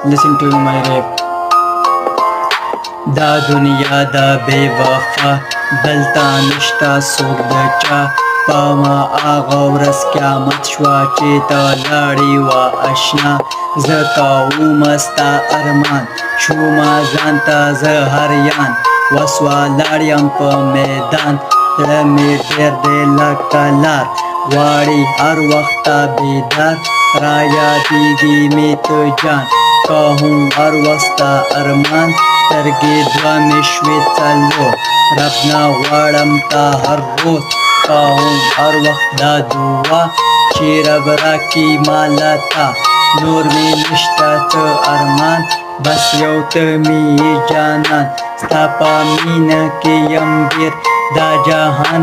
Listen to my rap. Da दुनिया दा बेवफा बलता नشता सोक दचा पामा आغا ورس قیامت شوا چې تا لاړې وا اشنا زکا ومستا ارمان شوما ځانته زه هریان وسوا لاړیم په میدان زړه مې ډېر دی لکه لار غواړي هر وخته بیدار را یادېږي مې ته جان که هم هر وسته ارمان سترګې دوه مې شوې څلور رب نه غواړم تا هر روز که هم هر وخت دا دعا چې رب راکړي ماله تا نور مې نشته څه ارمان بس یو ته مې جانان ستا په مینه کې یم ډېر دا جهان